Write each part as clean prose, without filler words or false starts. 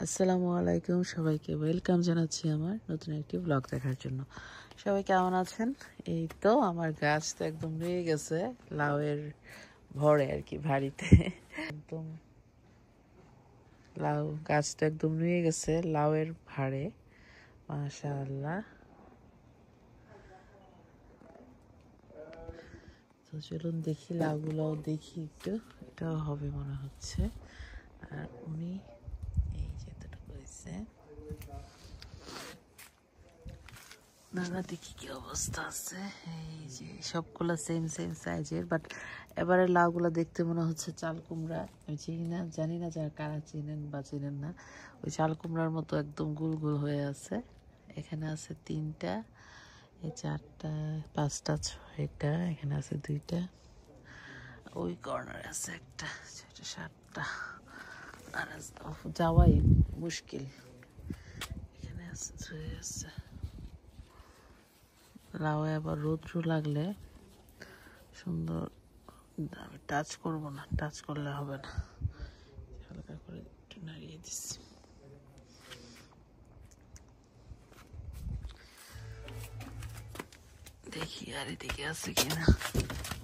আসসালামু আলাইকুম সবাইকে ওয়েলকাম জানাচ্ছি আমার নতুন একটি ব্লগ দেখার জন্য। সবাই কেমন আছেন? এই তো আমার গাছ তো একদম নুয়ে গেছে লাউয়ের ভরে আর কি ভারিতে। একদম লাউ গাছটা একদম নুয়ে গেছে লাউয়ের ভারে, মাশাআল্লাহ। তো চলুন দেখি লাউগুলোও দেখি একটু, এটাও হবে মনে হচ্ছে। আর উনি এই যেতটুকু হয়েছে দাদা দেখি কি অবস্থা আছে। এই যে সবগুলো সেম সেম সাইজের, বাট এবারে লাউগুলো দেখতে মনে হচ্ছে চাল কুমড়া। আমি জানি না যারা কারা চিনেন বা চিনেন না, ওই চাল কুমড়ার মতো একদম গুল গুল হয়ে আছে। এখানে আছে 3টা, এই 4টা, 5টা, 6টা, এখানে আছে 2টা, ওই কর্নারে আছে একটা, 6টা, 7টা। আর যাওয়াই মুশকিল। এখানে আছে লাউ। আবার রৌদ্র লাগলে সুন্দর, আমি টাচ করবো না, টাচ করলে হবে না, হালকা করে একটু নাড়িয়ে দিচ্ছি। দেখি আর এদিকে আছে কিনা।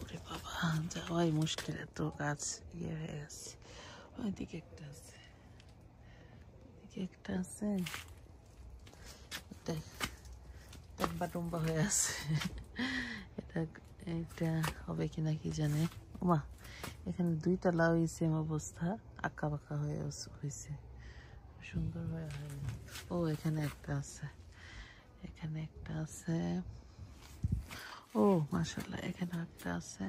ওরে বাবা, যাওয়াই মুশকিল, এত গাছ ইয়ে হয়ে গেছে। ওইদিকে একটা আছে, ওইদিকে একটা আছে, টম্বা টম্বা হয়ে আছে। এটা এটা হবে কিনা কি জানে। ওমা, এখানে 2টা লাউ সেম অবস্থা, আঁকা বাঁকা হয়েছে, সুন্দর হয়ে হয়নি। ও এখানে একটা আছে, এখানে একটা আছে। ও মাশাআল্লাহ, এখানে একটা আছে।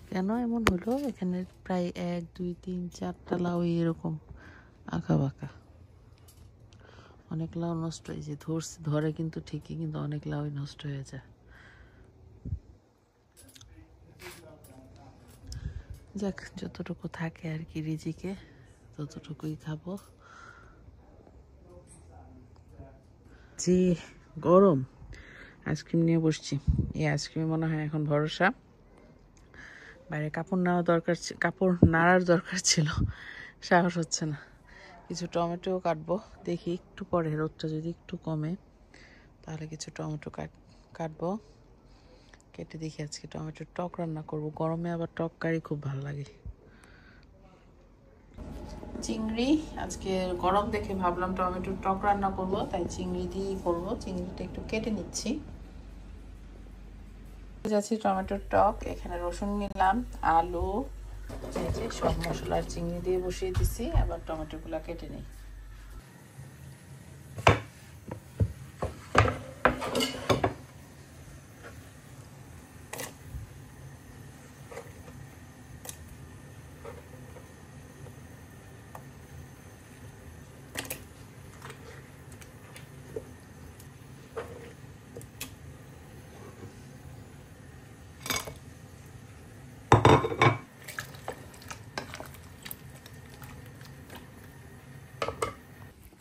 কেন এমন হলো? এখানে প্রায় 1, 2, 3, 4টা লাউ এরকম আঁকা বাঁকা। অনেক লাউ নষ্ট হয়েছে, ধরে কিন্তু ঠিকই, কিন্তু অনেক লাউ নষ্ট হয়ে যায়। যাক, যতটুকু থাকে আর কি রিজিকে, ততটুকুই খাবো। যে গরম, আইসক্রিম নিয়ে বসছি। এই আইসক্রিমে মনে হয় এখন ভরসা। বাইরে কাপড় নাড়ার দরকার ছিল, সাহস হচ্ছে না। কিছু টমেটো কাটবো, দেখি একটু পরে রোদটা যদি একটু কমে তাহলে কিছু টমেটো কাটবো। কেটে দেখি আজকে টমেটোর টক রান্না করব। গরমে আবার টক কারি খুব ভালো লাগে। চিংড়ি, আজকে গরম দেখে ভাবলাম টমেটোর টক রান্না করব, তাই চিংড়ি দিয়েই করবো। চিংড়িটা একটু কেটে নিচ্ছি। যাচ্ছি টমেটোর টক। এখানে রসুন নিলাম, আলু, যে সব মশলার চিংড়ি দিয়ে বসিয়ে দিছি। আবার টমেটোগুলো কেটে নিই।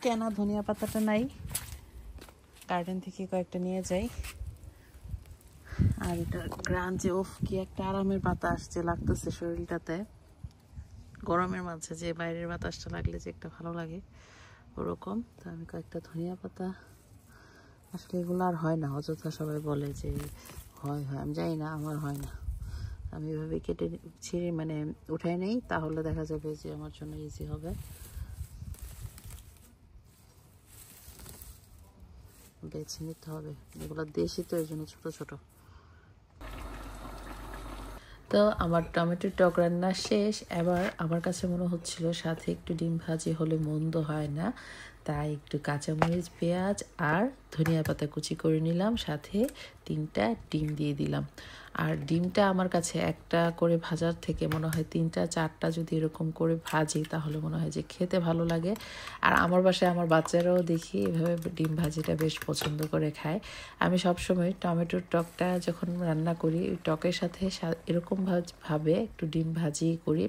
কেন ধনিয়া পাতাটা নাই, গার্ডেন থেকে কয়েকটা নিয়ে যাই। আর এটা গ্রান যে, ওফ কি একটা আরামের বাতাস যে লাগতেছে শরীরটাতে। গরমের মাঝে যে বাইরের বাতাসটা লাগলে যে একটা ভালো লাগে, ওরকম। তো আমি কয়েকটা ধনিয়া পাতা, আসলে এগুলো আর হয় না, অযথা সবাই বলে যে হয়, আমি জানি না, আমার হয় না। আমি এভাবে কেটে ছিঁড়ে উঠাই নেই, তাহলে দেখা যাবে যে আমার জন্য ইজি হবে। বেছে নিতে হবে, এগুলো দেশি তো, এই জন্য ছোটো ছোটো। তো আমার টমেটোর টক রান্না শেষ। এবার আমার কাছে মনে হচ্ছিল সাথে একটু ডিম ভাজি হলে মন্দ হয় না, তাই একটু কাঁচামরিচ, পেঁয়াজ আর ধনিয়া পাতা কুচি করে নিলাম, সাথে 3টা ডিম দিয়ে দিলাম। আর ডিমটা আমার কাছে একটা করে ভাজার থেকে মনে হয় 3টা 4টা যদি এরকম করে ভাজি, তাহলে মনে হয় যে খেতে ভালো লাগে। আর আমার বাসায় আমার বাচ্চারাও দেখি এভাবে ডিম ভাজিটা বেশ পছন্দ করে খায়। আমি সবসময় টমেটোর টকটা যখন রান্না করি, ওই টকের সাথে এরকম ভাবে একটু ডিম ভাজি করি।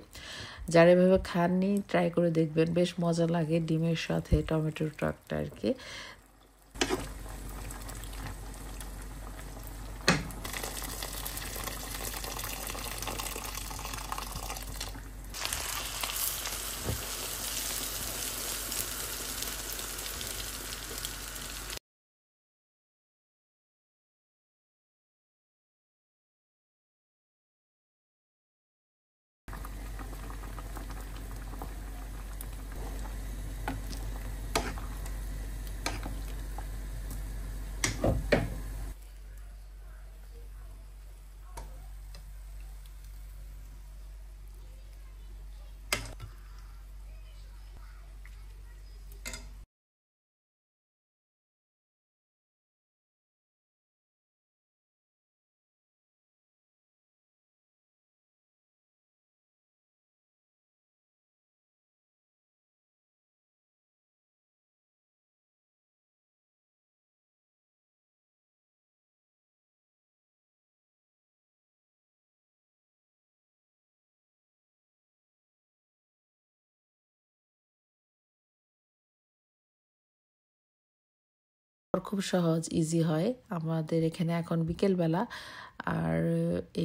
যারা এভাবে খাননি ট্রাই করে দেখবেন, বেশ মজা লাগে ডিমের সাথে টমেটোর টকটা আর কি। খুব সহজ ইজি হয়। আমাদের এখানে এখন বিকেলবেলা, আর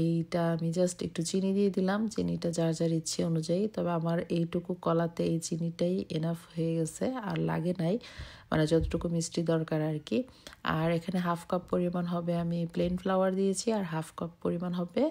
এইটা আমি জাস্ট একটু চিনি দিয়ে দিলাম, চিনিটা যার যার ইচ্ছে অনুযায়ী। তবে আমার এইটুকু কলাতে এই চিনিটাই এনাফ হয়ে গেছে, আর লাগে নাই, মানে যতটুকু মিষ্টি দরকার আর কি। আর এখানে 1/2 কাপ পরিমাণ হবে আমি প্লেন ফ্লাওয়ার দিয়েছি, আর 1/2 কাপ পরিমাণ হবে